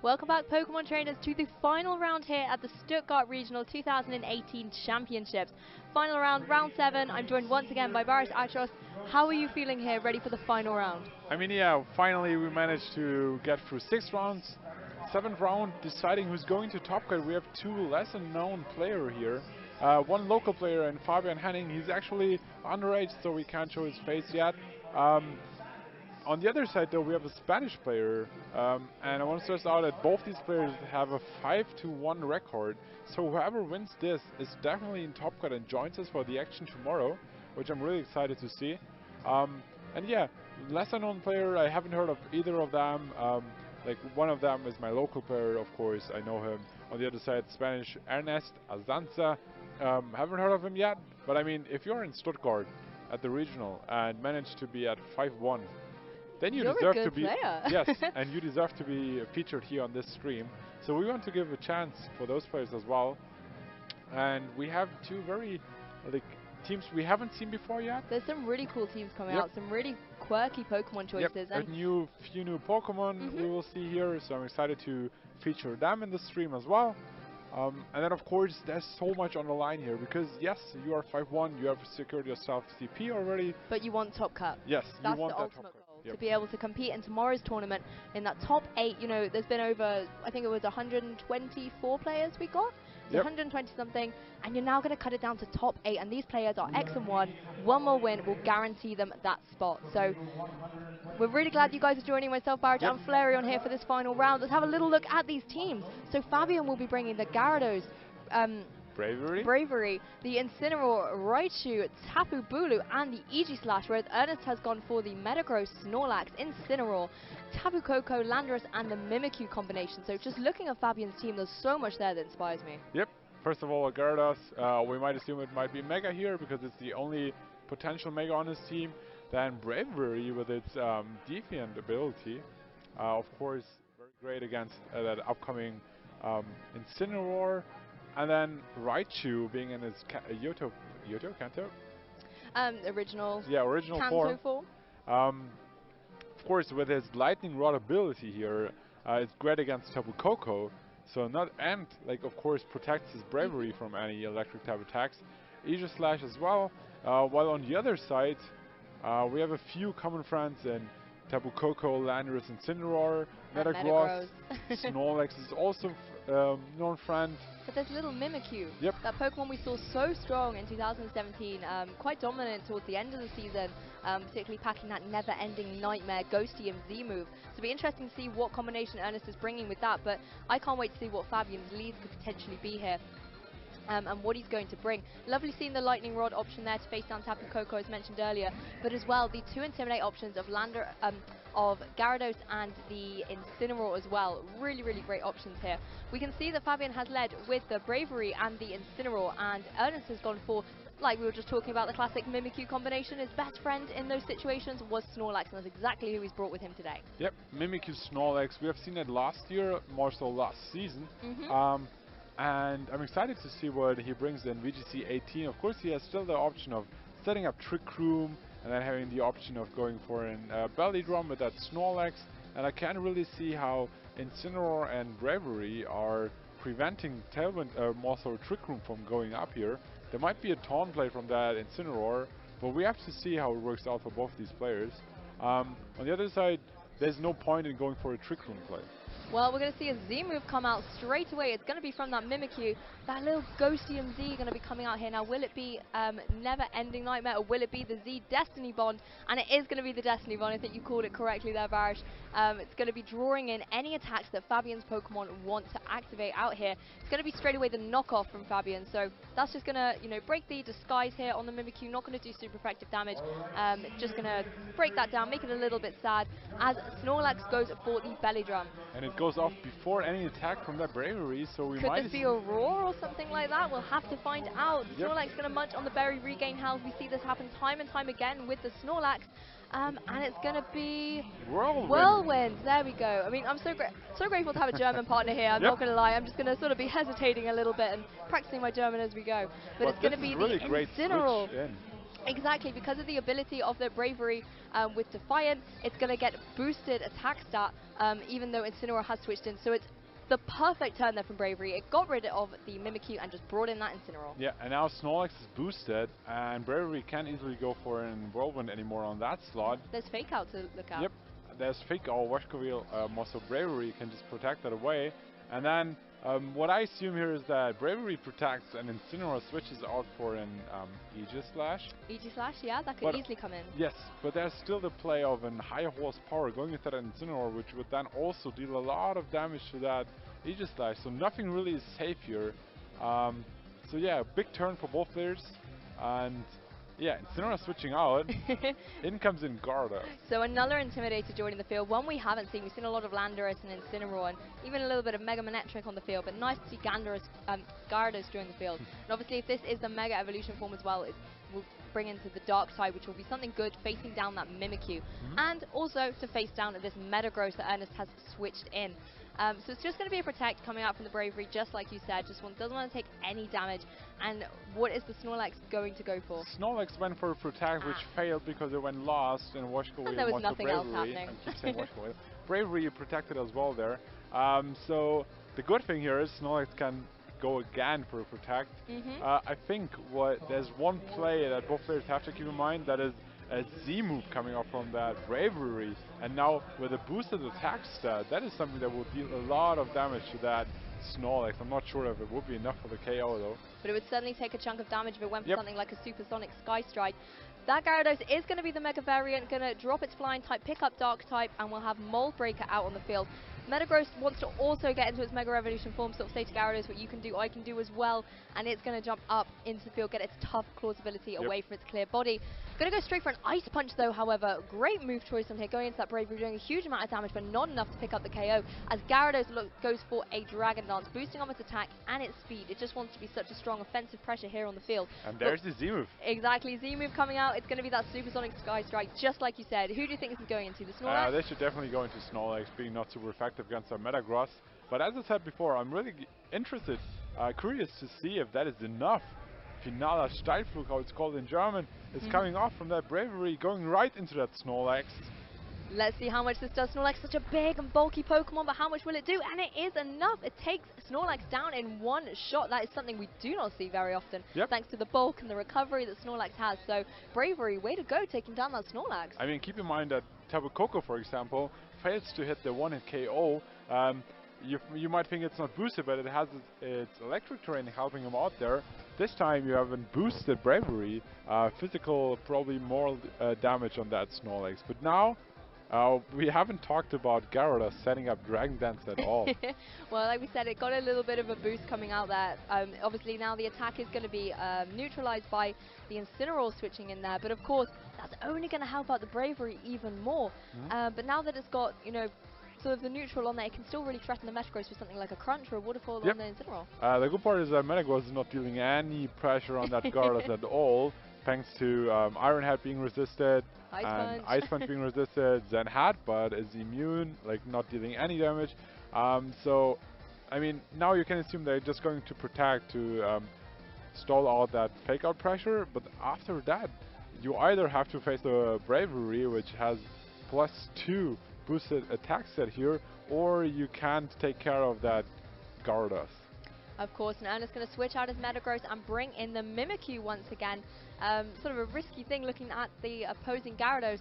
Welcome back, Pokemon trainers, to the final round here at the Stuttgart Regional 2018 Championships. Final round, round 7. I'm joined once again by Baris Actros. How are you feeling here, ready for the final round? I mean, yeah, finally we managed to get through 6 rounds. 7th round, deciding who's going to Top Cut. We have 2 lesser known players here. One local player and Fabian Henning. He's actually underage, so we can't show his face yet. On the other side, though, we have a Spanish player, and I want to stress out that both these players have a 5-1 record. So whoever wins this is definitely in Top Cut and joins us for the action tomorrow, which I'm really excited to see. And yeah, lesser known player, I haven't heard of either of them. Like one of them is my local player, of course, I know him. On the other side, Spanish Ernest, Azanza, haven't heard of him yet. But I mean, if you're in Stuttgart at the regional and manage to be at 5-1, then you deserve to be yes, and you deserve to be featured here on this stream. So we want to give a chance for those players as well. And we have 2 very teams we haven't seen before yet. There's some really cool teams coming out, some really quirky Pokemon choices. And few new Pokemon we will see here, so I'm excited to feature them in the stream as well. And then of course there's so much on the line here, because yes, you are 5-1, you have secured yourself CP already. But you want Top Cut. Yes, that's you want the that ultimate Top Cut. goal, to be able to compete in tomorrow's tournament in that top 8. You know, there's been over, I think it was 124 players we got. 120 something, and you're now going to cut it down to top 8, and these players are X and 1. One more win will guarantee them that spot. So we're really glad you guys are joining myself, Barrett, and Flareon here for this final round. Let's have a little look at these teams. So Fabian will be bringing the Gyarados, Bravery, the Incineroar, Raichu, Tapu Bulu, and the Aegislash, whereas Ernest has gone for the Metagross, Snorlax, Incineroar, Tapu Koko, Landorus, and the Mimikyu combination. So just looking at Fabian's team, there's so much there that inspires me. Yep. First of all, Gyarados, we might assume it might be Mega here, because it's the only potential Mega on his team. Then Bravery with its Defiant ability, of course, very great against that upcoming Incineroar. And then Raichu being in his Kanto? Original form. Of course, with his Lightning Rod ability here, it's great against Tapu Koko. So of course, protects his Bravery from any electric type attacks. Aegislash as well. While on the other side, we have a few common friends in Tapu Koko, Landorus, Incineroar, Metagross. Snorlax is also known friend. But there's little Mimikyu, that Pokemon we saw so strong in 2017, quite dominant towards the end of the season, particularly packing that never-ending nightmare Ghosty Z move. So it'll be interesting to see what combination Ernest is bringing with that, but I can't wait to see what Fabian's lead could potentially be here. And what he's going to bring. Lovely seeing the Lightning Rod option there to face down Tapu Koko, as mentioned earlier, but as well the 2 Intimidate options of Gyarados and the Incineroar as well. Really, really great options here. We can see that Fabian has led with the Bravery and the Incineroar, and Ernest has gone for, like we were just talking about, the classic Mimikyu combination. His best friend in those situations was Snorlax, and that's exactly who he's brought with him today. Yep, Mimikyu, Snorlax. We have seen it last year, more so last season. And I'm excited to see what he brings in VGC18. Of course, he has still the option of setting up Trick Room, and then having the option of going for a Belly Drum with that Snorlax. And I can't really see how Incineroar and Bravery are preventing more so Trick Room from going up here. There might be a Taunt play from that Incineroar, but we have to see how it works out for both these players. On the other side, there's no point in going for a Trick Room play. Well, we're going to see a Z move come out straight away. It's going to be from that Mimikyu. That little Ghosty Z going to be coming out here. Now, will it be Never Ending Nightmare, or will it be the Z Destiny Bond? And it is going to be the Destiny Bond. I think you called it correctly there, Barish. It's going to be drawing in any attacks that Fabian's Pokemon want to activate out here. It's going to be straight away the knockoff from Fabian. So that's just going to, break the disguise here on the Mimikyu. Not going to do super effective damage. Just going to break that down, make it a little bit sad, as Snorlax goes for the Belly Drum. And it goes off before any attack from that Bravery, so we might... Could this be a roar or something like that? We'll have to find out. Snorlax going to munch on the berry, regain health. We see this happen time and time again with the Snorlax. And it's going to be... Whirlwind. There we go. I mean, I'm so grateful to have a German partner here. I'm not going to lie. I'm just going to sort of be hesitating a little bit and practicing my German as we go. But it's going to be the Incineroar. Exactly, because of the ability of the Bravery with Defiant, it's going to get boosted attack stat, even though Incineroar has switched in. So it's the perfect turn there from Bravery. It got rid of the Mimikyu and just brought in that Incineroar. Yeah, and now Snorlax is boosted, and Bravery can't easily go for an Whirlwind anymore on that slot. There's Fake Out to look at. Yep, there's Fake Out, Washco Wheel, also Bravery can just protect that away. And then what I assume here is that Bravery protects and Incineroar switches out for an Aegis Slash. Aegis Slash, yeah, that could easily come in. Yes, but there's still the play of an higher horsepower going into that Incineroar, which would then also deal a lot of damage to that Aegis Slash, so nothing really is safe here. So yeah, big turn for both players, and yeah, Incineroar switching out. In comes in Gyarados. So another Intimidator joining the field. One we haven't seen. We've seen a lot of Landorus and Incineroar, and even a little bit of Mega Manectric on the field, but nice to see Gyarados join the field. And obviously, if this is the Mega Evolution form as well, it will bring into the Dark side, which will be something good, facing down that Mimikyu. And also to face down this Metagross that Ernest has switched in. So it's just going to be a Protect coming out from the Bravery, just like you said. Just doesn't want to take any damage. And what is the Snorlax going to go for? Snorlax went for a Protect, which failed because it went lost in Washco Wheel. And there was nothing else happening. I keep saying Washco Wheel. Bravery protected as well there. So the good thing here is Snorlax can go again for a Protect. I think there's one play that both players have to keep in mind, that is a Z move coming up from that Bravery, and now with a boosted attack stat, that is something that will deal a lot of damage to that Snorlax. I'm not sure if it would be enough for the KO though. But it would certainly take a chunk of damage if it went for something like a Supersonic Sky Strike. That Gyarados is going to be the Mega Variant, going to drop its Flying type, pick up Dark type, and we'll have Mold Breaker out on the field. Metagross wants to also get into its Mega Evolution form, sort of say to Gyarados, what you can do, I can do as well, and it's going to jump up into the field, get its tough claws ability away from its clear body. Going to go straight for an Ice Punch though, however. Great move choice from here, going into that Bravery, doing a huge amount of damage, but not enough to pick up the KO, as Gyarados goes for a Dragon Dance, boosting off its attack and its speed. It just wants to be such a strong offensive pressure here on the field. And there's the Z move. Exactly, Z move coming out. It's going to be that Supersonic Sky Strike, just like you said. Who do you think this is going into? The Snorlax? They should definitely go into Snorlax, being not super effective against our Metagross. But as I said before, I'm really interested, curious to see if that is enough. Finaler Steilflug, how it's called in German, is coming off from that Bravery, going right into that Snorlax. Let's see how much this does. Snorlax, such a big and bulky Pokemon, but how much will it do? And it is enough. It takes Snorlax down in one shot. That is something we do not see very often, thanks to the bulk and the recovery that Snorlax has. So, Bravery, way to go, taking down that Snorlax. I mean, keep in mind that Tapu Koko, for example, fails to hit the one-hit KO. You might think it's not boosted, but it has its electric terrain helping him out there. This time you haven't boosted Bravery, physical probably more damage on that Snorlax. But now we haven't talked about Gyarados setting up Dragon Dance at all. Well, like we said, it got a little bit of a boost coming out there. Obviously now the attack is going to be neutralized by the Incineroar switching in there. But of course, that's only going to help out the Bravery even more. But now that it's got, you know, sort of the neutral on there, it can still really threaten the Metagross with something like a Crunch or a Waterfall on the Incineroar. The good part is that Metagross is not dealing any pressure on that Gyarados at all, thanks to Iron Head being resisted, Ice Punch being resisted, Zen Hat, but is immune, like not dealing any damage. So, I mean, now you can assume they're just going to protect to stall out that fake out pressure, but after that, you either have to face the Bravery, which has +2 boosted attack set here, or you can't take care of that Gyarados. Of course, and Ernest going to switch out his Metagross and bring in the Mimikyu once again. Sort of a risky thing looking at the opposing Gyarados.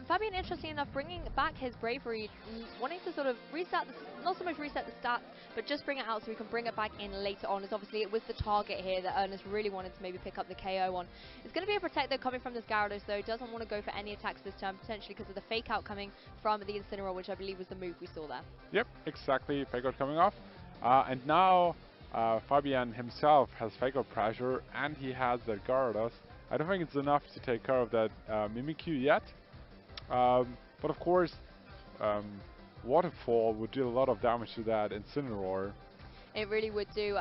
Fabian, interesting enough, bringing back his Bravery, wanting to sort of reset, not so much reset the stats, but just bring it out so we can bring it back in later on, as obviously it was the target here that Ernest really wanted to maybe pick up the KO on. It's going to be a Protector coming from this Gyarados though, doesn't want to go for any attacks this turn, potentially because of the Fake Out coming from the Incineroar, which I believe was the move we saw there. Yep, exactly, Fake Out coming off. And now Fabian himself has Fake Out pressure, and he has that Gyarados. I don't think it's enough to take care of that Mimikyu yet. But of course, Waterfall would do a lot of damage to that Incineroar. It really would do.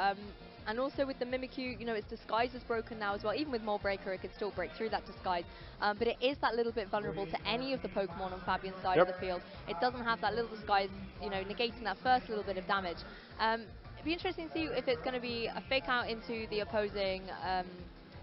And also with the Mimikyu, you know, its disguise is broken now as well. Even with Mold Breaker, it could still break through that disguise. But it is that little bit vulnerable to any of the Pokemon on Fabian's side of the field. It doesn't have that little disguise, you know, negating that first little bit of damage. It'd be interesting to see if it's going to be a Fake Out into the opposing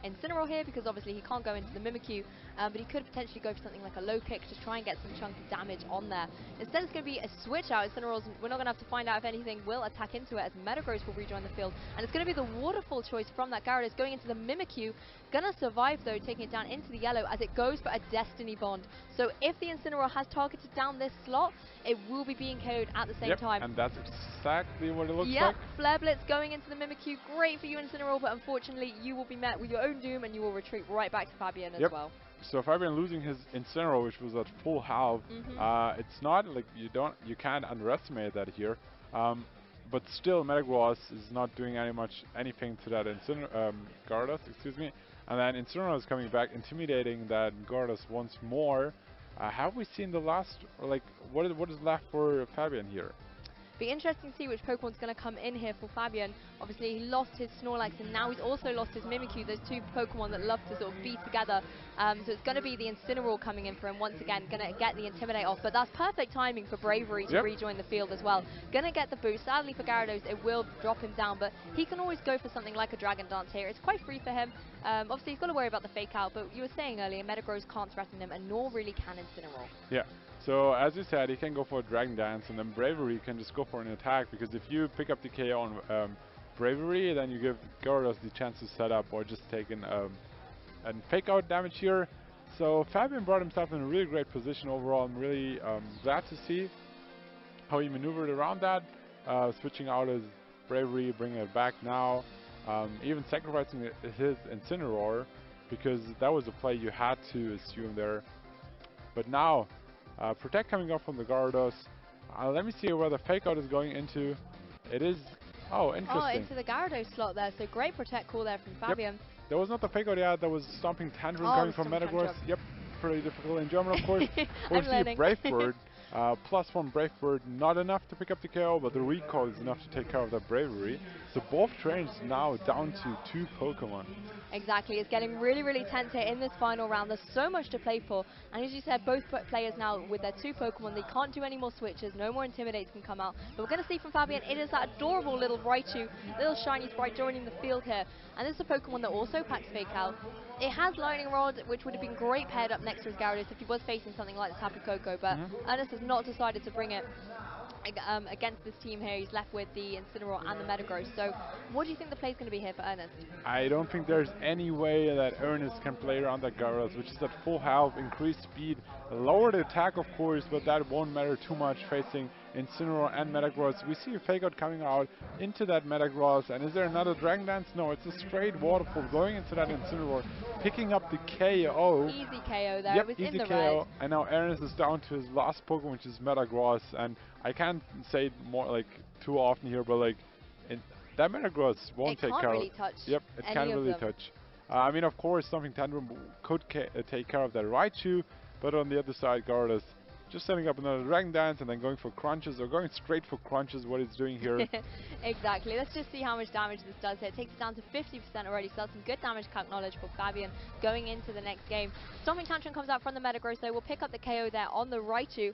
Incineroar here because obviously he can't go into the Mimikyu, but he could potentially go for something like a low kick to try and get some chunky damage on there. Instead, it's going to be a switch out. Incineroar's, we're not going to have to find out if anything will attack into it as Metagross will rejoin the field. And it's going to be the Waterfall choice from that Gyarados going into the Mimikyu. Going to survive though, taking it down into the yellow as it goes for a Destiny Bond. So if the Incineroar has targeted down this slot, it will be being KO'd at the same time. And that's exactly what it looks like. Yep, Flare Blitz going into the Mimikyu. Great for you, Incineroar, but unfortunately you will be met with your own doom and you will retreat right back to Fabian as well. So Fabian losing his Incineroar, which was at full health, it's not like you can't underestimate that here. But still, Metagross is not doing anything to that Gyarados, excuse me. And then Incineroar is coming back, intimidating that Gyarados once more. Have we seen the last, like, what is left for Fabian here? Be interesting to see which Pokemon's going to come in here for Fabian. Obviously, he lost his Snorlax, and now he's also lost his Mimikyu. Those two Pokemon that love to sort of be together. So it's going to be the Incineroar coming in for him once again, going to get the Intimidate off. But that's perfect timing for Bravery to rejoin the field as well. Going to get the boost. Sadly for Gyarados, it will drop him down, but he can always go for something like a Dragon Dance here. It's quite free for him. Obviously, he's got to worry about the Fake Out, but you were saying earlier, Metagross can't threaten him, and nor really can Incineroar. Yeah. So as you said, he can go for a Dragon Dance, and then Bravery can just go for an attack, because if you pick up the KO on Bravery, then you give Gyarados the chance to set up or just take an Fake Out damage here. So Fabian brought himself in a really great position overall. I'm really glad to see how he maneuvered around that, switching out his Bravery, bringing it back now, even sacrificing his Incineroar, because that was a play you had to assume there. But now, Protect coming up from the Gyarados. Let me see where the Fake Out is going into. It is, interesting. Oh, into the Gyarados slot there, so great Protect call there from Fabian. There was not the Fake Out yet, there was Stomping Tantrum coming from Metagross. Yep, pretty difficult in German, of course. I'm learning. Brave Bird. +1 Brave Bird, not enough to pick up the KO, but the recall is enough to take care of that Bravery. So both trains now down to 2 Pokemon. Exactly, it's getting really, really tense here in this final round. There's so much to play for, and as you said, both players now with their 2 Pokemon, they can't do any more switches, no more Intimidates can come out. But we're going to see from Fabian, it is that adorable little Raichu, little shiny sprite joining the field here. And this is a Pokemon that also packs Fake Out. It has Lightning Rod, which would have been great paired up next to his Gyarados if he was facing something like the Tapu Koko, but Ernest has not decided to bring it against this team here. He's left with the Incineroar and the Metagross. So what do you think the play is going to be here for Ernest? I don't think there's any way that Ernest can play around that Gyarados, which is at full health, increased speed, lowered attack of course, but that won't matter too much facing Incineroar and Metagross. We see a Fake Out coming out into that Metagross, and is there another Dragon Dance? No, it's a straight Waterfall going into that Incineroar, picking up the KO. Easy KO there, yep, it was easy in the KO. red. And now Ernest is down to his last Pokemon, which is Metagross, and I can't say it more like too often here, but like that Metagross won't take care really of. Touch yep, it can't really touch. I mean, of course, something Tantrum could take care of that Raichu, but on the other side, Gyarados just setting up another Dragon Dance and then going for crunches, or going straight for crunches, what it's doing here. Exactly. Let's just see how much damage this does here. It takes it down to 50% already, so that's some good damage calc knowledge for Fabian going into the next game. Stomping Tantrum comes out from the Metagross, though. We'll pick up the KO there on the Raichu.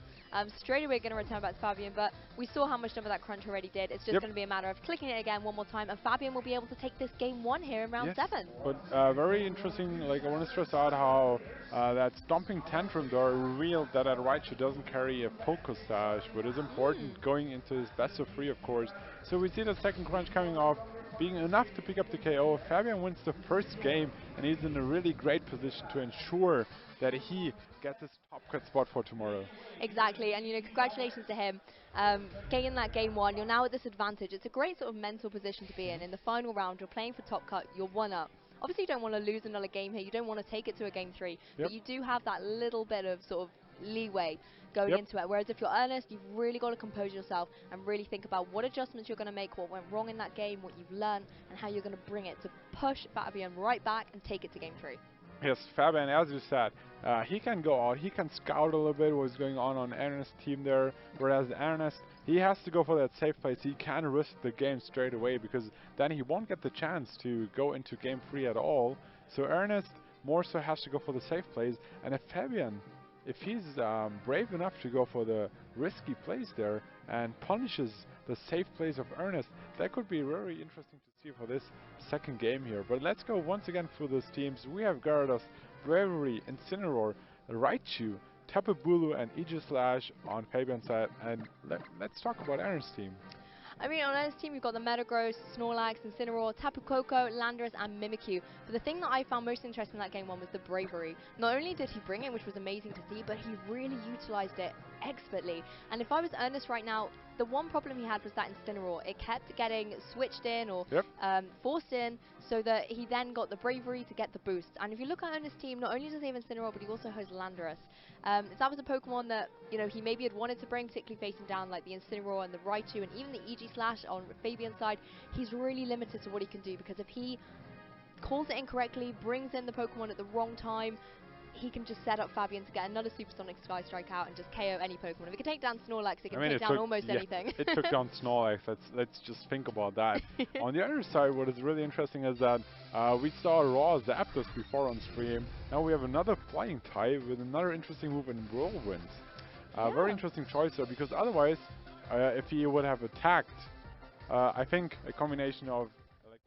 Straight away going to return back to Fabian, but we saw how much damage that crunch already did. It's just going to be a matter of clicking it again one more time, and Fabian will be able to take this game 1 here in round 7. But very interesting, like I want to stress out how that Stomping Tantrum though revealed that Raichu doesn't carry a Focus Sash, but is important going into his best of 3 of course. So we see the second crunch coming off, being enough to pick up the KO. Fabian wins the first game, and he's in a really great position to ensure that he gets his top cut spot for tomorrow. Exactly, and you know, congratulations to him. Getting that game 1, you're now at this advantage. It's a great sort of mental position to be in. In the final round, you're playing for top cut, you're 1 up. Obviously, you don't want to lose another game here. You don't want to take it to a game 3, but you do have that little bit of sort of leeway going into it. Whereas if you're Ernest, you've really got to compose yourself and really think about what adjustments you're going to make, what went wrong in that game, what you've learned, and how you're going to bring it to push Fabian right back and take it to game 3. Yes, Fabian, as you said, he can go out, he can scout a little bit what's going on Ernest's team there, whereas Ernest, he has to go for that safe place. He can't risk the game straight away, because then he won't get the chance to go into game 3 at all. So Ernest more so has to go for the safe plays, and if Fabian, if he's brave enough to go for the risky plays there and punishes the safe plays of Ernest. That could be very interesting to see for this second game here. But let's go once again through those teams. We have Gyarados, Bravery, Incineroar, Raichu, Tapu Bulu, and Aegislash on Fabian's side. And let's talk about Ernest's team. I mean, on Ernest's team, you've got the Metagross, Snorlax, Incineroar, Tapu Koko, Landorus, and Mimikyu. But the thing that I found most interesting in that game one was the Bravery. Not only did he bring it, which was amazing to see, but he really utilized it expertly. And if I was Ernest right now, the one problem he had was that Incineroar. It kept getting switched in or forced in, so that he then got the Bravery to get the boost. And if you look at Ernest's team, not only does he have Incineroar, but he also has Landorus. That was a Pokemon that, you know, he maybe had wanted to bring, particularly facing down like the Incineroar and the Raichu and even the Aegislash on Fabian's side. He's really limited to what he can do, because if he calls it incorrectly, brings in the Pokemon at the wrong time, he can just set up Fabian to get another Supersonic Sky Strike out and just KO any Pokemon. If he can take down Snorlax, he can take down almost anything. It took down Snorlax. Let's just think about that. On the other side, what is really interesting is that we saw raw Zapdos before on stream. Now we have another flying type with another interesting move in Whirlwind. Very interesting choice there, because otherwise, if he would have attacked, I think a combination of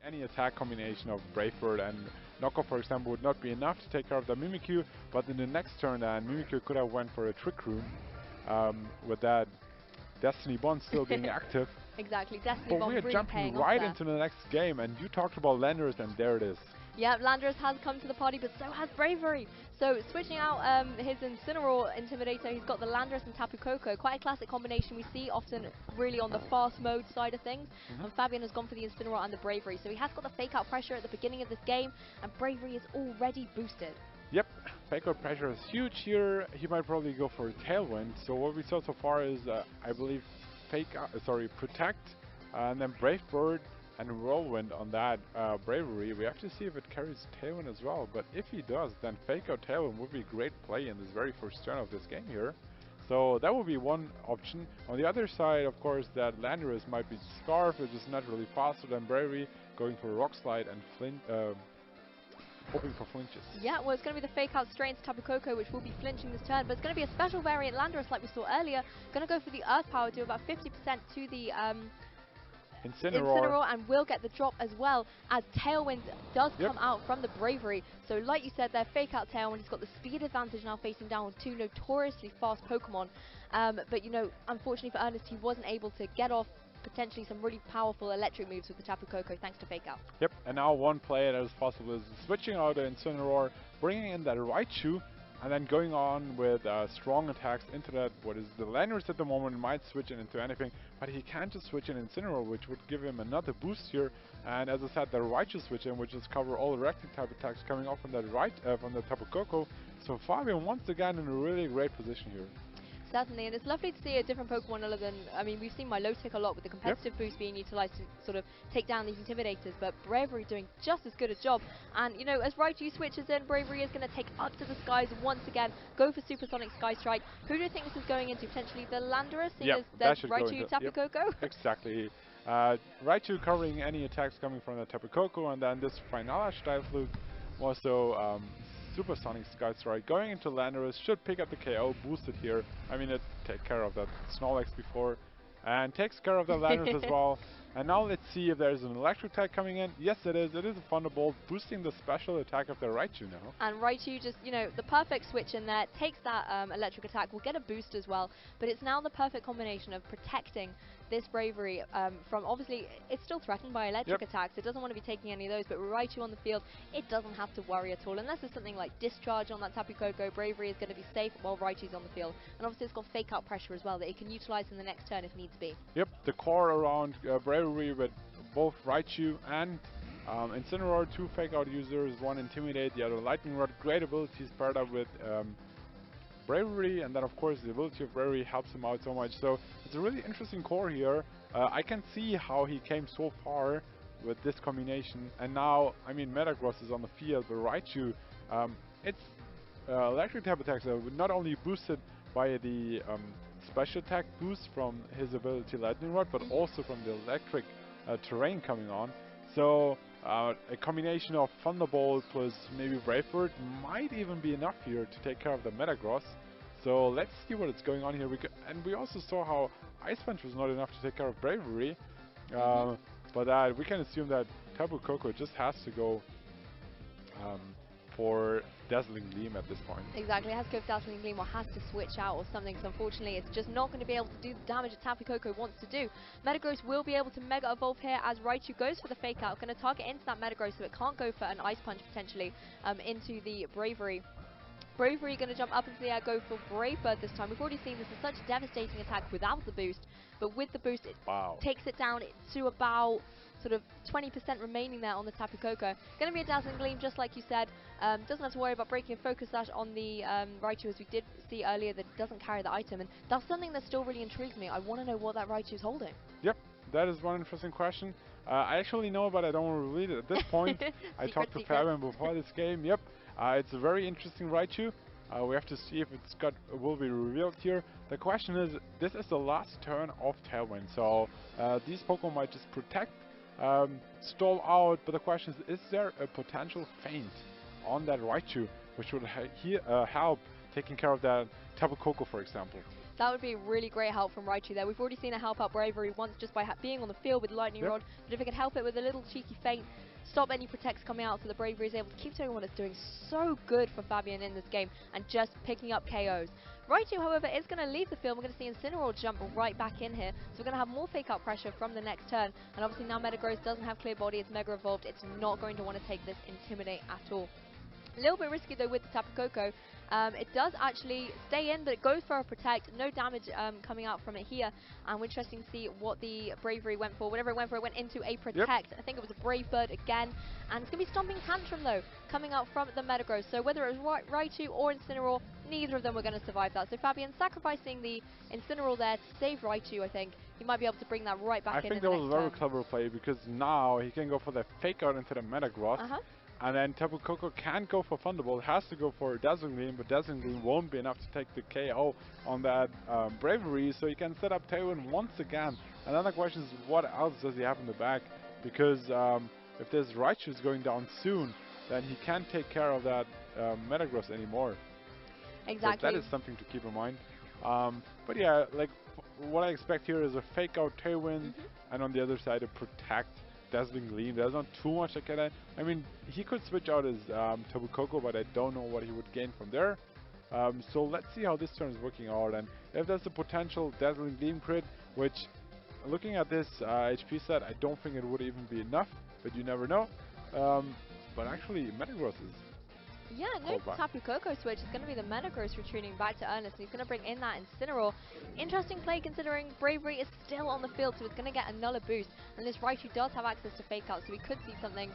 any attack combination of Brave Bird and Knockoff, for example, would not be enough to take care of the Mimikyu, but in the next turn Mimikyu could have went for a Trick Room with that Destiny Bond still being active. Exactly, Destiny but Bond we are really jumping right into the next game, and you talked about Landorus, and there it is. Yeah, Landorus has come to the party, but so has Bravery. So switching out his Incineroar Intimidator, he's got the Landorus and Tapu Koko. Quite a classic combination we see often really on the fast mode side of things. And Fabian has gone for the Incineroar and the Bravery. So he has got the fake out pressure at the beginning of this game, and Bravery is already boosted. Yep, fake out pressure is huge here. He might probably go for a Tailwind. So what we saw so far is, I believe, Protect, and then Brave Bird and Whirlwind on that Bravery. We have to see if it carries Tailwind as well, but if he does, then Fake Out Tailwind would be a great play in this very first turn of this game here. So that would be one option. On the other side, of course, that Landorus might be Scarf, which is not really faster than Bravery, going for Rock Slide and hoping for flinches. Yeah, well, it's going to be the fake out straight into Tapu Koko, which will be flinching this turn, but it's going to be a special variant Landorus like we saw earlier. Going to go for the Earth Power, do about 50% to the Incineroar, and will get the drop as well, as Tailwind does come out from the Bravery. So like you said, their fake out Tailwind, he's got the speed advantage now facing down on two notoriously fast Pokemon. But you know, unfortunately for Ernest, he wasn't able to get off potentially some really powerful electric moves with the Tapu Koko thanks to fake out. Yep, and now one play that is possible is switching out the Incineroar, bringing in that Raichu, and then going on with strong attacks into that, what is the Landorus at the moment, might switch it into anything, but he can't just switch in Incineroar, which would give him another boost here. And as I said, the Raichu switch in, which is cover all electric type attacks coming off from that from the Tapu Koko. So Fabian once again in a really great position here. Certainly, and it's lovely to see a different Pokemon other than, I mean, we've seen Milotic a lot with the competitive boost being utilized to sort of take down these Intimidators, but Bravery doing just as good a job. And, you know, as Raichu switches in, Bravery is going to take up to the skies once again, go for Supersonic Sky Strike. Who do you think this is going into? Potentially the Landorus, seeing as there's Raichu, Tapu Koko? Exactly. Raichu covering any attacks coming from the Tapu Koko, and then this Finala style fluke also Supersonic Sky Strike going into Landorus, should pick up the KO, boosted here. I mean, it take care of that Snorlax before, and takes care of the Landorus as well. And now let's see if there's an electric attack coming in. Yes, it is. It is a Thunderbolt, boosting the special attack of the Raichu now. And Raichu just, you know, the perfect switch in there, takes that electric attack, will get a boost as well. But it's now the perfect combination of protecting this Bravery from, obviously, it's still threatened by electric attacks. It doesn't want to be taking any of those, but with Raichu on the field, it doesn't have to worry at all. Unless there's something like Discharge on that Tapu Koko, Bravery is going to be safe while Raichu's on the field. And obviously it's got fake out pressure as well that it can utilize in the next turn if needs be. Yep, the core around Bravery with both Raichu and Incineroar, two fake out users, one Intimidate, the other Lightning Rod. Great abilities paired up with Bravery, and then of course the ability of Bravery helps him out so much. So it's a really interesting core here. I can see how he came so far with this combination, and now, I mean, Metagross is on the field, but Raichu, it's electric type attacks are not only boosted by the special attack boost from his ability Lightning Rod, but also from the electric terrain coming on. So a combination of Thunderbolt plus maybe Brave Bird might even be enough here to take care of the Metagross. So let's see what is going on here. And we also saw how Ice Punch was not enough to take care of Bravery. But we can assume that Tapu Koko just has to go for Dazzling Gleam at this point. Exactly, it has to go for Dazzling Gleam or has to switch out or something, so unfortunately it's just not going to be able to do the damage that Tapu Koko wants to do. Metagross will be able to Mega Evolve here as Raichu goes for the Fake Out, going to target into that Metagross so it can't go for an Ice Punch potentially into the Bravery. Bravery going to jump up into the air, go for Brave Bird this time. We've already seen this is such a devastating attack without the boost, but with the boost it takes it down to about sort of 20% remaining there on the Tapu Koko. Going to be a Dazzling Gleam just like you said. Doesn't have to worry about breaking a Focus Sash on the Raichu as we did see earlier that it doesn't carry the item, and that's something that still really intrigues me. I want to know what that Raichu is holding. Yep, that is one interesting question. I actually know, but I don't want to reveal it at this point. I talked to Fabian before this game. Yep, it's a very interesting Raichu. We have to see if will be revealed here. The question is, this is the last turn of Tailwind, so these Pokemon might just protect, stall out, but the question is there a potential feint on that Raichu, which would help taking care of that Tapu Koko, for example? That would be really great help from Raichu there. We've already seen it help out Bravery once just by being on the field with Lightning Rod, but if it could help it with a little cheeky feint, stop any protects coming out so the Bravery is able to keep doing what it's doing so good for Fabian in this game and just picking up KOs. Raichu, however, is going to leave the field. We're going to see Incineroar jump right back in here, so we're going to have more Fake Out pressure from the next turn, and obviously now Metagross doesn't have Clear Body, it's Mega Evolved, it's not going to want to take this Intimidate at all. A little bit risky though with the Tapu Koko. It does actually stay in, but it goes for a Protect. No damage coming out from it here. And we're interesting to see what the Bravery went for. Whatever it went for, it went into a Protect. Yep. I think it was a Brave Bird again. And it's going to be Stomping Tantrum though, coming out from the Metagross. So whether it was Raichu or Incineroar, neither of them were going to survive that. So Fabian sacrificing the Incineroar there to save Raichu, I think. He might be able to bring that right back in. I think that was a very clever play, because now he can go for the Fake Out into the Metagross. And then Tapu Koko can't go for Thunderbolt, has to go for Dazzling Gleam, but Dazzling Gleam won't be enough to take the KO on that Bravery, so he can set up Tailwind once again. Another question is, what else does he have in the back? Because if this Raichu is going down soon, then he can't take care of that Metagross anymore. Exactly. So that is something to keep in mind. But yeah, like what I expect here is a Fake Out Tailwind, and on the other side a Protect Dazzling Gleam. There's not too much I can. I mean, he could switch out his Tapu Koko, but I don't know what he would gain from there. So let's see how this turn is working out, and if there's a potential Dazzling Gleam crit, which, looking at this HP set, I don't think it would even be enough, but you never know. But actually, Metagross is... Yeah, no Tapu Koko switch. It's going to be the Metagross retreating back to Ernest, and he's going to bring in that Incineroar. Interesting play considering Bravery is still on the field, so it's going to get another boost. And this Raichu does have access to Fake Out, so we could see something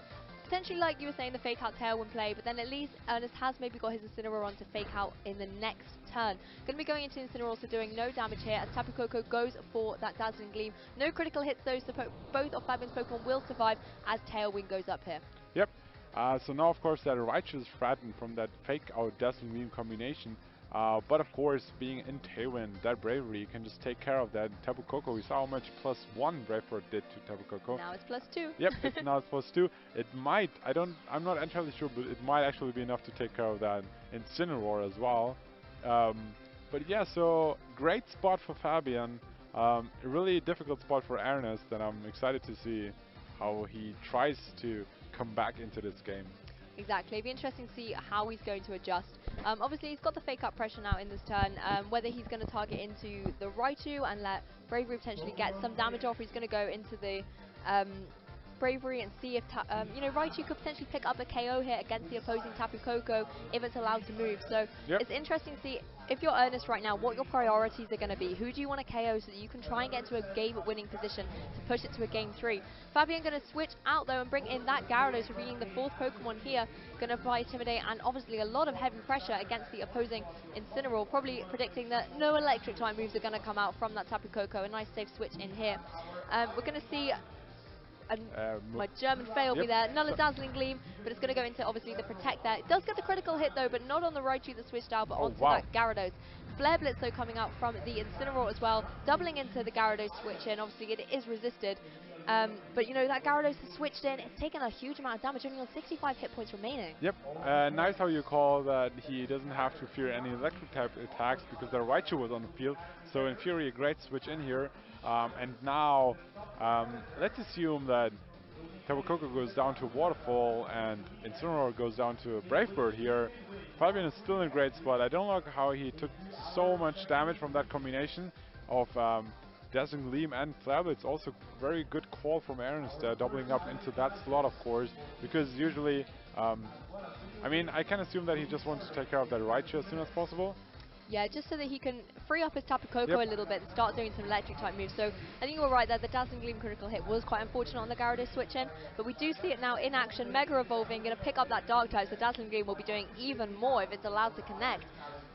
potentially like you were saying, the Fake Out Tailwind play, but then at least Ernest has maybe got his Incineroar on to Fake Out in the next turn. Going to be going into Incineroar, so doing no damage here as Tapu Koko goes for that Dazzling Gleam. No critical hits though, so both of Fabian's Pokemon will survive as Tailwind goes up here. Yep. So now, of course, that Raichu is threatened from that Fake Out Dazzling Gleam combination. But of course, being in Tailwind, that Bravery can just take care of that Tapu Koko. We saw how much +1 Brave Bird did to Tapu Koko. Now it's +2. Yep, now it's +2. It might, I'm not entirely sure, but it might actually be enough to take care of that Incineroar as well. But yeah, so great spot for Fabian. A really difficult spot for Ernest, and I'm excited to see how he tries to come back into this game. Exactly. It'd be interesting to see how he's going to adjust. Obviously, he's got the Fake Out pressure now in this turn. Whether he's going to target into the Raichu and let Bravery potentially get some damage off, or he's going to go into the Bravery and see if Raichu could potentially pick up a KO here against the opposing Tapu Koko if it's allowed to move. So it's interesting to see, if you're Ernest right now, what your priorities are going to be. Who do you want to KO so that you can try and get into a game-winning position to push it to a game 3? Fabian going to switch out though and bring in that Gyarados, revealing the 4th Pokemon here. Going to apply Intimidate and obviously a lot of heavy pressure against the opposing Incineroar, probably predicting that no electric type moves are going to come out from that Tapu Koko. A nice safe switch in here. We're going to see my German fail me there. Another Dazzling Gleam, but it's going to go into obviously the Protect there. It does get the critical hit though, but not on the Raichu that switched out, but onto that Gyarados. Flare Blitz though coming out from the Incineroar as well, doubling into the Gyarados switch in. Obviously it is resisted. But you know, that Gyarados has switched in, it's taken a huge amount of damage, only on 65 hit points remaining. Yep, nice how you call that he doesn't have to fear any electric type attacks because the Raichu was on the field. So in theory, a great switch in here. And now, let's assume that Tapu Koko goes down to Waterfall and Incineroar goes down to Brave Bird here. Fabian is still in a great spot. I don't like how he took so much damage from that combination of Dazzling Gleam and Flare Blitz. Also very good call from Ernest, doubling up into that slot, of course, because usually, I mean, I can assume that he just wants to take care of that Raichu as soon as possible. Yeah, just so that he can free up his Tapu Koko a little bit and start doing some electric type moves. So I think you were right there, the Dazzling Gleam critical hit was quite unfortunate on the Gyarados switch in, but we do see it now in action. Mega Evolving, going to pick up that Dark type, so Dazzling Gleam will be doing even more if it's allowed to connect.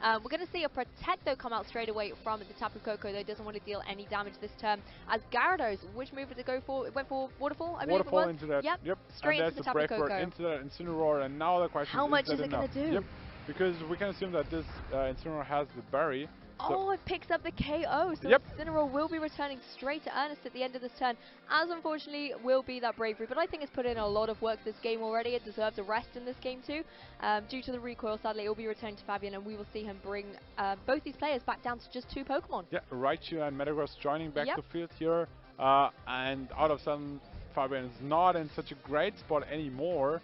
We're going to see a Protect though come out straight away from the Tapu Koko, though doesn't want to deal any damage this turn. As Gyarados, which move did it go for? It went for Waterfall, I believe it was? Into that. Yep, straight into the Tapu Koko. Into that Incineroar, and now the question how is much is it going to do? Yep, because we can assume that this Incineroar has the berry. Oh, it picks up the KO, so Incineroar will be returning straight to Ernest at the end of this turn, as unfortunately will be that Bravery. But I think it's put in a lot of work this game already. It deserves a rest in this game too. Due to the recoil, sadly, it will be returning to Fabian, and we will see him bring both these players back down to just 2 Pokemon. Yeah, Raichu and Metagross joining back to field here. And out of sudden, Fabian is not in such a great spot anymore.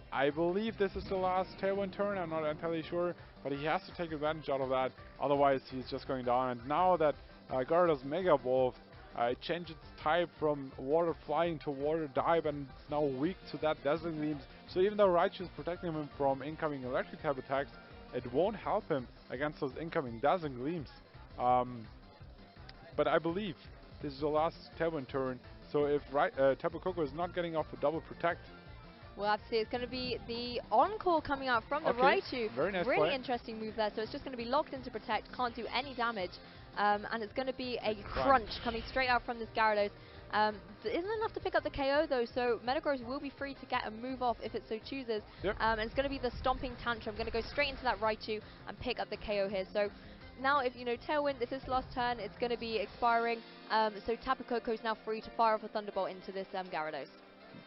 I believe this is the last Tailwind turn, I'm not entirely sure, but he has to take advantage out of that, otherwise he's just going down. And now that Gyarados Mega Evolved, it changed its type from Water Flying to Water Dive, and it's now weak to that Dazzling Gleams. So even though Raichu is protecting him from incoming electric type attacks, it won't help him against those incoming Dazzling Gleams. But I believe this is the last Tailwind turn, so if Tapu Koko is not getting off a double Protect, we'll have to see. It's going to be the Encore coming out from the Raichu. Very nice really play. Interesting move there. So it's just going to be locked into Protect, can't do any damage. And it's going to be a crunch coming straight out from this Gyarados. Isn't enough to pick up the KO though, so Metagross will be free to get a move off if it so chooses. And it's going to be the Stomping Tantrum. Going to go straight into that Raichu and pick up the KO here. So now, if you know Tailwind, this is last turn, it's going to be expiring. So Tapu Koko is now free to fire off a Thunderbolt into this Gyarados.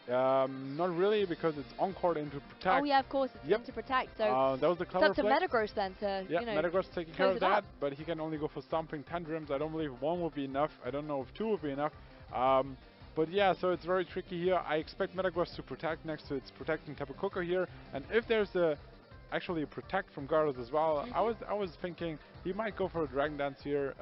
Not really, because it's Encore into Protect. Oh yeah, of course, it's into Protect. So that was the clever play. It's up to Metagross then to, you know, Metagross taking care of that, but he can only go for Stomping Tantrums. I don't believe 1 will be enough. I don't know if 2 will be enough. But yeah, so it's very tricky here. I expect Metagross to Protect next to its protecting Tapu Koko here, and if there's actually a Protect from Gyarados as well, I was thinking he might go for a Dragon Dance here.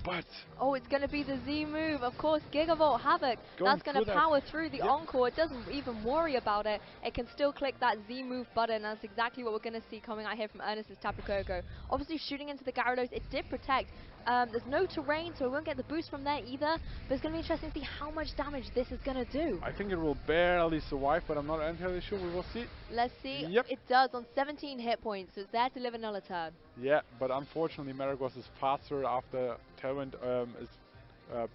But oh, it's going to be the Z move, of course, Gigavolt Havoc. That's going to power through the Encore. It doesn't even worry about it. It can still click that Z move button. That's exactly what we're going to see coming out here from Ernest's Tapu Koko. Obviously, shooting into the Gyarados, it did Protect. There's no terrain, so we won't get the boost from there either. But it's going to be interesting to see how much damage this is going to do. I think it will barely survive, but I'm not entirely sure. We will see. Let's see. It does on 17 hit points, so it's there to live another turn. Yeah, but unfortunately, Metagross is faster after Tailwind is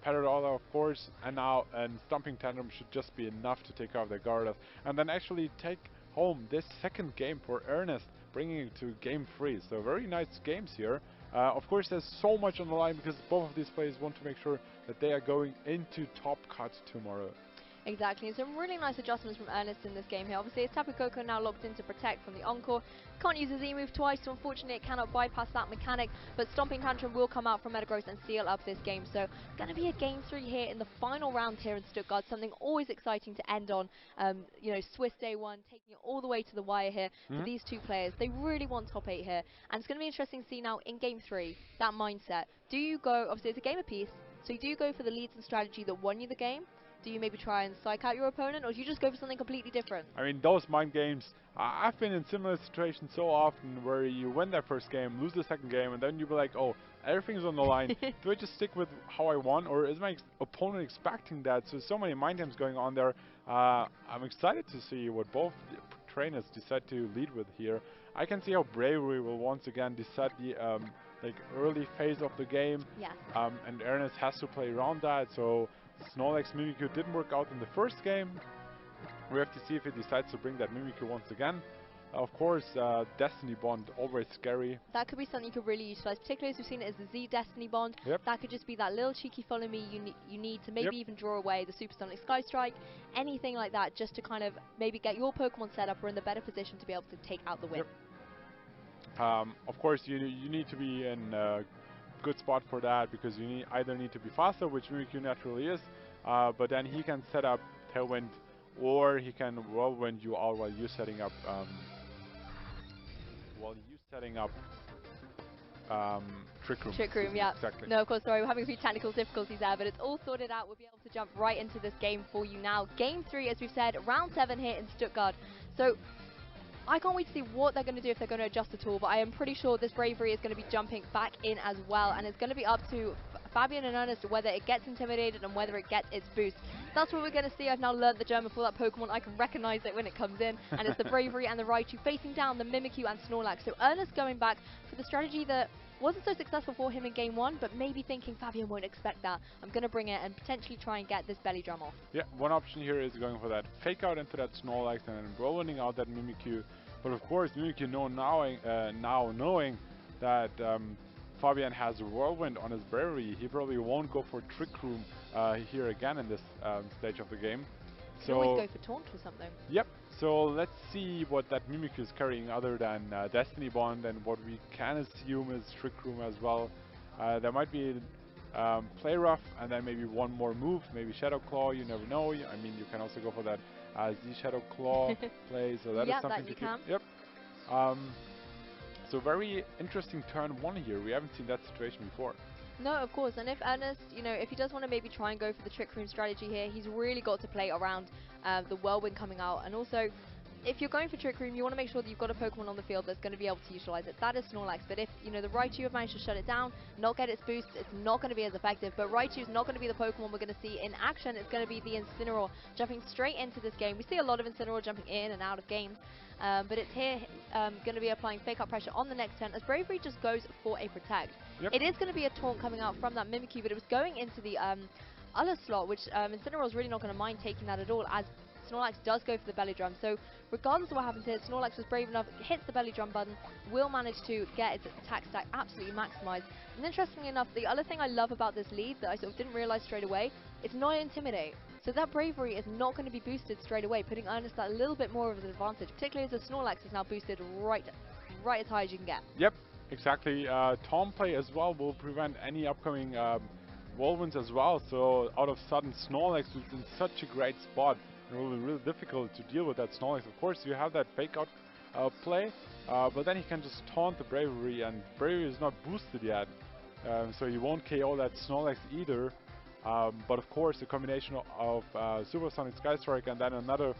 patted out, of course, and now Stomping Tantrum should just be enough to take out the Gyarados, and then actually take home this second game for Ernest, bringing it to game 3. So very nice games here. Of course, there's so much on the line because both of these players want to make sure that they are going into top cut tomorrow. Exactly, and some really nice adjustments from Ernest in this game here. Obviously, it's Tapu Koko now locked into Protect from the Encore. Can't use his Z-move twice, so unfortunately it cannot bypass that mechanic, but Stomping Tantrum will come out from Metagross and seal up this game. So, going to be a game 3 here in the final round here in Stuttgart, something always exciting to end on. You know, Swiss Day 1, taking it all the way to the wire here for these two players. They really want top 8 here, and it's going to be interesting to see now in game 3, that mindset. Do you go, obviously it's a game apiece, so do you go for the leads and strategy that won you the game? Do you maybe try and psych out your opponent, or do you just go for something completely different? I mean, those mind games, I've been in similar situations so often where you win that first game, lose the second game, and then you be like, oh, everything's on the line. Do I just stick with how I won, or is my opponent expecting that? So many mind games going on there. I'm excited to see what both trainers decide to lead with here. I can see how Bravery will once again decide the like early phase of the game. Yes. And Ernest has to play around that, so Snorlax Mimikyu didn't work out in the first game. We have to see if he decides to bring that Mimikyu once again. Of course, Destiny Bond, always scary. That could be something you could really utilize, particularly as we've seen it as the Z Destiny Bond. Yep. That could just be that little cheeky follow me you need to maybe even draw away the Supersonic Sky Strike, anything like that, just to kind of maybe get your Pokemon set up or in the better position to be able to take out the win. Of course, you need to be in a good spot for that, because you either need to be faster, which Mimikyu naturally is, but then he can set up Tailwind, or he can Whirlwind you all while you're setting up Trick Room. Trick Room, yeah. Exactly. No, of course, sorry, we're having a few technical difficulties there, but it's all sorted out. We'll be able to jump right into this game for you now. Game 3, as we've said, round 7 here in Stuttgart. So I can't wait to see what they're going to do, if they're going to adjust at all, but I am pretty sure this Bravery is going to be jumping back in as well, and it's going to be up to Fabian and Ernest whether it gets intimidated and whether it gets its boost. That's what we're going to see. I've now learned the German for that Pokemon. I can recognize it when it comes in, and it's the Bravery and the Raichu facing down the Mimikyu and Snorlax. So Ernest going back for the strategy that wasn't so successful for him in game 1, but maybe thinking Fabian won't expect that. I'm going to bring it and potentially try and get this belly drum off. Yeah, one option here is going for that fake out into that Snorlax and then rolling out that Mimikyu. But of course, Mimikyu now knowing that Fabian has a Whirlwind on his Bravery, he probably won't go for Trick Room here again in this stage of the game. So always go for Taunt or something. Yep. So let's see what that Mimikyu is carrying other than Destiny Bond, and what we can assume is Trick Room as well. There might be Play Rough, and then maybe one more move, maybe Shadow Claw, you never know. I mean, you can also go for that Z Shadow Claw play, so that is something to keep. Yep. So very interesting turn 1 here. We haven't seen that situation before. No, of course, and if Ernest, if he does want to maybe try and go for the Trick Room strategy here, he's really got to play around the Whirlwind coming out, and also if you're going for Trick Room, you want to make sure that you've got a Pokemon on the field that's going to be able to utilize it. That is Snorlax, but if, the Raichu have managed to shut it down, not get its boost, it's not going to be as effective. But Raichu's not going to be the Pokemon we're going to see in action. It's going to be the Incineroar jumping straight into this game. We see a lot of Incineroar jumping in and out of games, but it's here going to be applying fake out pressure on the next turn as Bravery just goes for a Protect. Yep. It is going to be a Taunt coming out from that Mimikyu, but it was going into the other slot, which Incineroar's really not going to mind taking that at all, as Snorlax does go for the belly drum. So regardless of what happens here, Snorlax was brave enough, hits the belly drum button, will manage to get its attack stack absolutely maximized. And interestingly enough, the other thing I love about this lead that I sort of didn't realize straight away, it's not Intimidate. So that Bravery is not going to be boosted straight away, putting Ernest at a little bit more of an advantage, particularly as the Snorlax is now boosted right as high as you can get. Yep, exactly. Taunt play as well will prevent any upcoming Whirlwinds as well, so out of sudden Snorlax is in such a great spot. It will be really difficult to deal with that Snorlax. Of course, you have that fake out play, but then he can just taunt the Bravery, and Bravery is not boosted yet, so you won't KO that Snorlax either. But of course, the combination of Supersonic Sky Strike and then another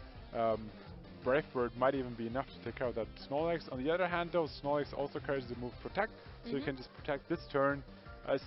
Brave Bird might even be enough to take care of that Snorlax. On the other hand, though, Snorlax also carries the move Protect, so you can just protect this turn.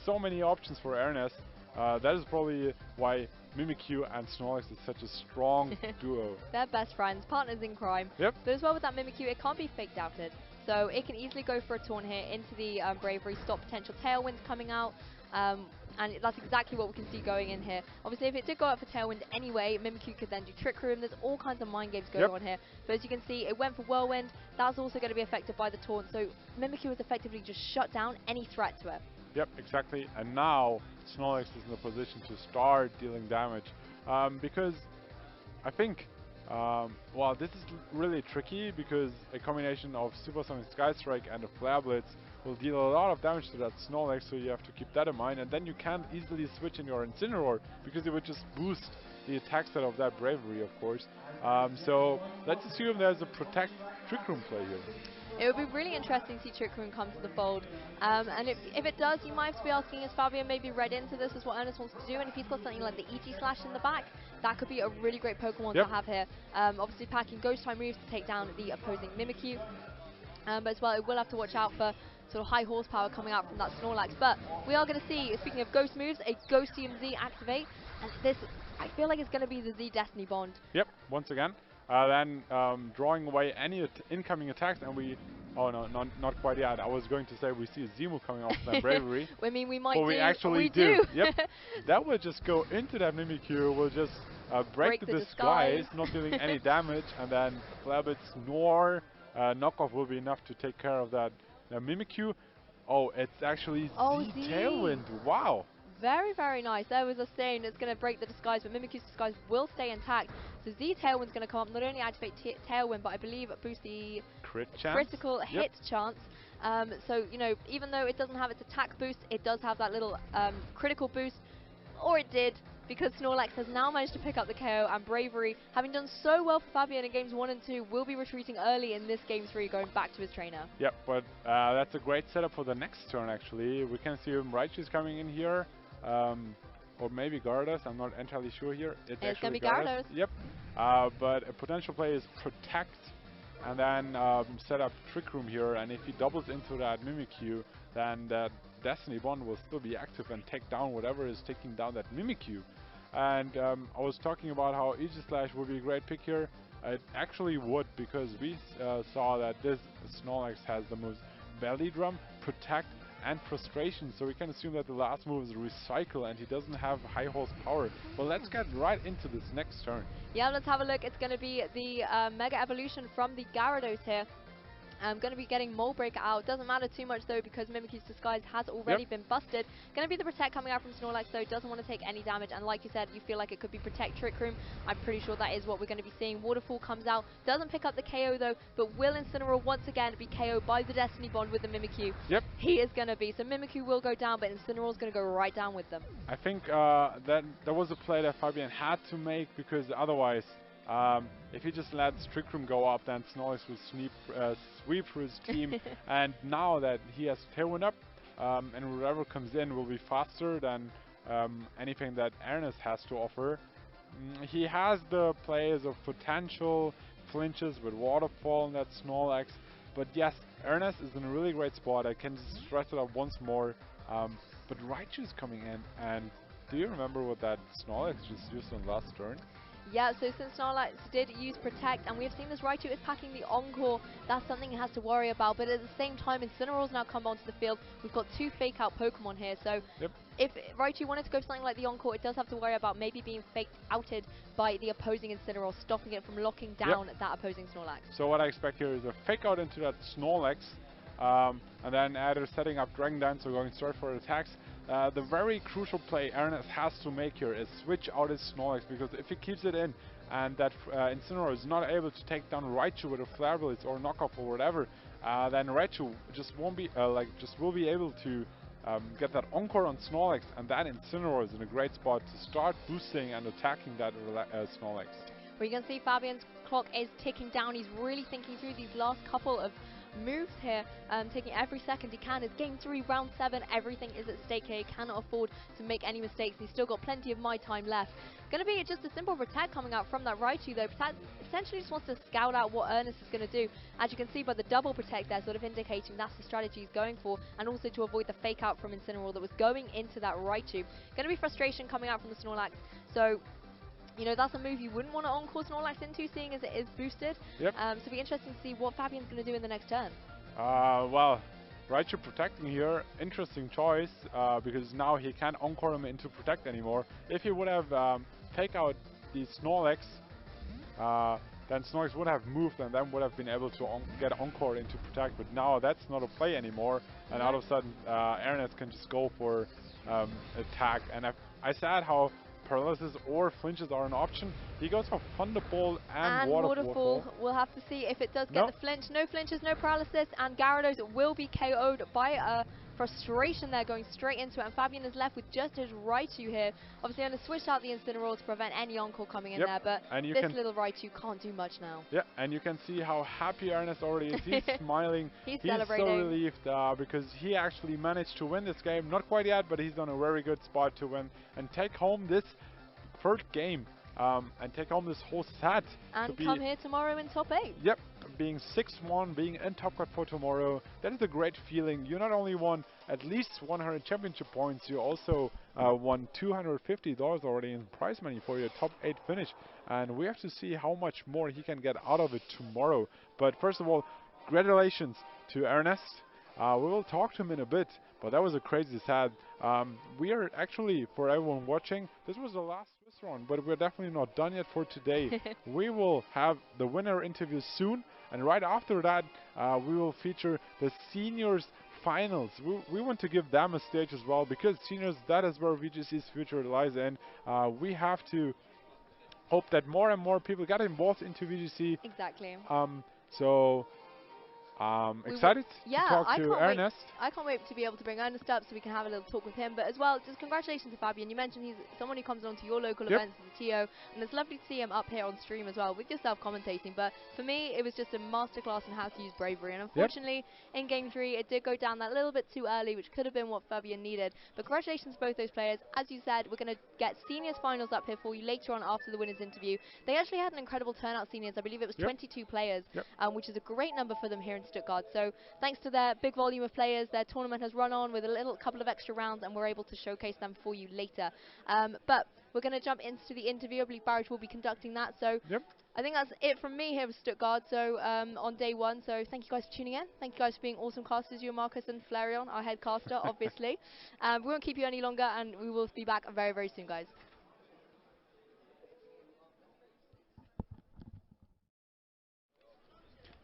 So many options for Ernest. That is probably why Mimikyu and Snorlax is such a strong duo. They're best friends, partners in crime. Yep. But as well with that Mimikyu, it can't be faked outed. So it can easily go for a Taunt here into the Bravery, stop potential Tailwinds coming out. And that's exactly what we can see going in here. Obviously, if it did go out for Tailwind anyway, Mimikyu could then do Trick Room. There's all kinds of mind games going on here. But as you can see, it went for Whirlwind. That's also going to be affected by the Taunt. So Mimikyu has effectively just shut down any threat to it. Yep, exactly. And now Snorlax is in a position to start dealing damage. Because I think, well, this is really tricky, because a combination of Supersonic Sky Strike and a Flare Blitz will deal a lot of damage to that Snorlax, so you have to keep that in mind. And then you can't easily switch in your Incineroar, because it would just boost the attack set of that Bravery, of course. So let's assume there's a Protect Trick Room play here. It would be really interesting to see Trick Room come to the fold. And if it does, you might have to be asking, is Fabian maybe read into this as what Ernest wants to do? And if he's got something like the EG Slash in the back, that could be a really great Pokemon to have here. Obviously packing Ghost type moves to take down the opposing Mimikyu. But as well, it will have to watch out for sort of high horsepower coming out from that Snorlax. But we are going to see, speaking of Ghost moves, a Ghostium Z activate. And this, I feel like it's going to be the Z Destiny Bond. Yep, once again. Then drawing away any incoming attacks, and we... Oh no, not quite yet. I was going to say we see a Z-move coming off that Bravery. I mean, we might but we actually do. Yep. That will just go into that Mimikyu, will just break the disguise, not doing any damage, and then Flare Blitz Snore knockoff will be enough to take care of that Mimikyu. Oh, it's actually Z Tailwind. Wow. Very, very nice. There was a saying it's going to break the disguise, but Mimikyu's disguise will stay intact. So Z Tailwind's going to come up, not only activate Tailwind, but I believe boost the critical hit chance. So, you know, even though it doesn't have its attack boost, it does have that little critical boost, or it did, because Snorlax has now managed to pick up the KO, and Bravery, having done so well for Fabian in games 1 and 2, will be retreating early in this game 3, going back to his trainer. Yep, but that's a great setup for the next turn, actually. We can see Raichu's coming in here. Or maybe Gyarados, I'm not entirely sure here. It's going to be Gyarados. Yep. But a potential play is Protect, and then set up Trick Room here, and if he doubles into that Mimikyu, then that Destiny Bond will still be active and take down whatever is taking down that Mimikyu. And I was talking about how Aegislash would be a great pick here. It actually would, because we saw that this Snorlax has the most Belly Drum, Protect, and Frustration, so we can assume that the last move is Recycle and he doesn't have high horsepower. But let's get right into this next turn. Yeah, let's have a look. It's going to be the Mega Evolution from the Gyarados here. I'm going to be getting Mold Breaker out. Doesn't matter too much though, because Mimikyu's disguise has already been busted. Going to be the Protect coming out from Snorlax though. Doesn't want to take any damage, and like you said, you feel like it could be Protect Trick Room. I'm pretty sure that is what we're going to be seeing. Waterfall comes out. Doesn't pick up the KO though, but will Incineroar once again be KO'd by the Destiny Bond with the Mimikyu. Yep. He is going to be. So Mimikyu will go down, but Incineroar's going to go right down with them. I think that there was a play that Fabian had to make, because otherwise, if he just lets Trick Room go up, then Snorlax will sweep through his team. And now that he has Tailwind up, and whatever comes in will be faster than anything that Ernest has to offer. He has the plays of potential flinches with Waterfall and that Snorlax. But yes, Ernest is in a really great spot. I can just stress it up once more. But Raichu's coming in, and do you remember what that Snorlax just used on last turn? Yeah, so since Snorlax did use Protect, and we have seen this Raichu is packing the Encore, that's something he has to worry about. But at the same time, Incineroar's now come onto the field. We've got 2 Fake Out Pokemon here, so if Raichu wanted to go something like the Encore, it does have to worry about maybe being faked outed by the opposing Incineroar, stopping it from locking down that opposing Snorlax. So what I expect here is a Fake Out into that Snorlax, and then either setting up Dragon Dance or going straight for attacks. The very crucial play Ernest has to make here is switch out his Snorlax, because if he keeps it in and that Incineroar is not able to take down Raichu with a Flare Blitz or knockoff or whatever, then Raichu just won't be will be able to get that Encore on Snorlax, and that Incineroar is in a great spot to start boosting and attacking that Snorlax. Well, you can see Fabian's clock is ticking down. He's really thinking through these last couple of moves here, taking every second he can. It's game 3, round 7. Everything is at stake here. He cannot afford to make any mistakes. He's still got plenty of my time left. Going to be just a simple Protect coming out from that Raichu though. Protect essentially just wants to scout out what Ernest is going to do. As you can see by the double Protect there, sort of indicating that's the strategy he's going for, and also to avoid the Fake Out from Incineroar that was going into that Raichu. Going to be Frustration coming out from the Snorlax. So, you know, that's a move you wouldn't want to Encore Snorlax into, seeing as it is boosted. So it'll be interesting to see what Fabian's going to do in the next turn. Well, Raichu protecting here, interesting choice, because now he can't Encore him into Protect anymore. If he would have take out the Snorlax, then Snorlax would have moved and then would have been able to get Encore into Protect, but now that's not a play anymore, and all of a sudden Ernest can just go for attack. And I said how Paralysis or Flinches are an option. He goes for Thunderbolt and Waterfall. We'll have to see if it does get the flinch. No flinches, no paralysis, and Gyarados will be KO'd by a Frustration there, going straight into it, and Fabian is left with just his Raichu here. Obviously going to switch out the Incineroar to prevent any Encore coming in there, but this little Raichu can't do much now. Yeah, and you can see how happy Ernest already is. He's smiling. He's celebrating. So relieved because he actually managed to win this game. Not quite yet, but he's on a very good spot to win and take home this third game and take home this whole set. And come here tomorrow in top 8. Yep. Being 6-1, being in Top Cut for tomorrow, that is a great feeling. You not only won at least 100 championship points, you also won $250 already in prize money for your top 8 finish. And we have to see how much more he can get out of it tomorrow. But first of all, congratulations to Ernest. We will talk to him in a bit, but that was a crazy set. We are actually, for everyone watching, this was the last Swiss round, but we're definitely not done yet for today. We will have the winner interview soon, And right after that, we will feature the seniors finals. We want to give them a stage as well, because seniors, that is where VGC's future lies in. We have to hope that more and more people get involved into VGC. Exactly. So excited to talk I to can't Ernest. I can't wait to be able to bring Ernest up so we can have a little talk with him. But as well, just congratulations to Fabian. You mentioned he's someone who comes on to your local events as a TO, and it's lovely to see him up here on stream as well with yourself commentating. But for me, it was just a masterclass in how to use bravery. And unfortunately, in Game 3, it did go down that little bit too early, which could have been what Fabian needed. But congratulations to both those players. As you said, we're going to get seniors finals up here for you later on after the winners interview. They actually had an incredible turnout, seniors. I believe it was 22 players, which is a great number for them here in Stuttgart. So thanks to their big volume of players, their tournament has run on with a little couple of extra rounds, and we're able to showcase them for you later. But we're going to jump into the interview. I believe Barrett will be conducting that. So I think that's it from me here with Stuttgart. So on day one. So thank you guys for tuning in. Thank you guys for being awesome casters. You, Marcus, and Flareon, our head caster, obviously. We won't keep you any longer, and we will be back very, very soon, guys.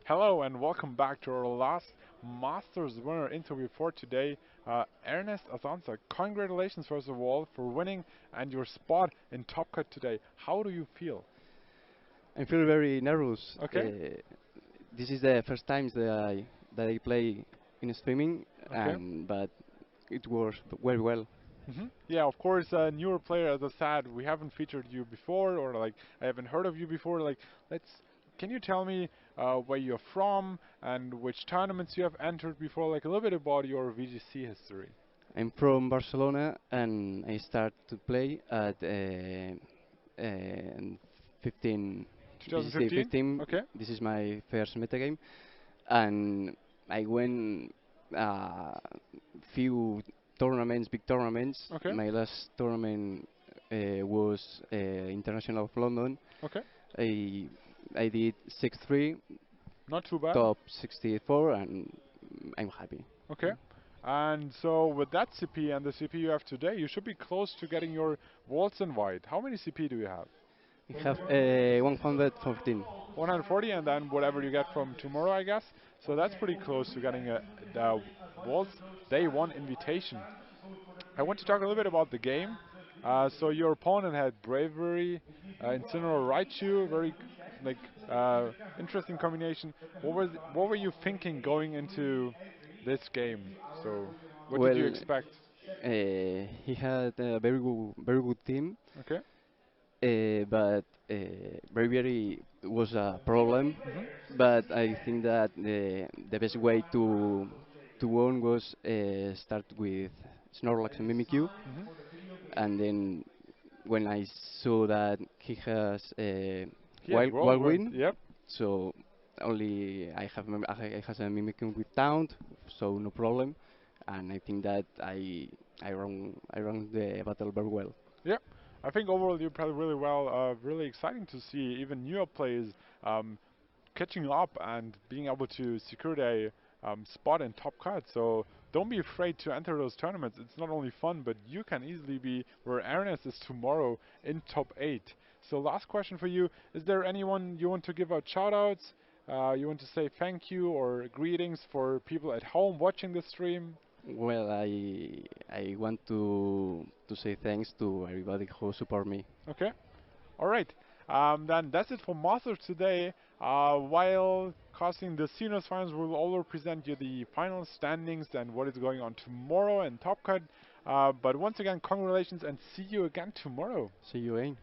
Hello and welcome back to our last Masters winner interview for today. Ernest Azanza, congratulations first of all for winning and your spot in Top Cut today. How do you feel? I feel very nervous. Okay. This is the first time that I play in streaming, but it works very well. Yeah, of course, a newer player, as I said, we haven't featured you before, or like I haven't heard of you before. Like, can you tell me where you're from and which tournaments you have entered before? Like a little bit about your VGC history. I'm from Barcelona, and I start to play at 2015. Okay. This is my first metagame, and I went few tournaments, big tournaments. Okay. My last tournament was International of London. Okay. I did 6-3. Not too bad. Top 64, and I'm happy. Okay. And so with that CP and the CP you have today, you should be close to getting your Worlds invite. How many CP do you have? I have 114. 140, and then whatever you get from tomorrow, I guess. So that's pretty close to getting the Worlds Day 1 invitation. I want to talk a little bit about the game. So your opponent had Bravery, Incineroar Raichu, very interesting combination. What were you thinking going into this game? So what did you expect? He had a very good team. Okay. But Bravery was a problem. But I think that the best way to win was start with Snorlax and Mimikyu, and then when I saw that he has Wild Wind, so only I have a Mimikyu with Taunt, so no problem, and I think that I run the battle very well. Yeah, I think overall you played really well. Really exciting to see even newer players catching up and being able to secure a spot in top cut. So don't be afraid to enter those tournaments. It's not only fun, but you can easily be where Ernest is tomorrow in top 8. So last question for you: is there anyone you want to give out shout-outs? You want to say thank you or greetings for people at home watching the stream? Well, I want to say thanks to everybody who support me. Okay. All right. Then that's it for Masters today. While casting the seniors finals, we'll also present you the final standings and what is going on tomorrow in Top Cut. But once again, congratulations and see you again tomorrow. See you, Ain.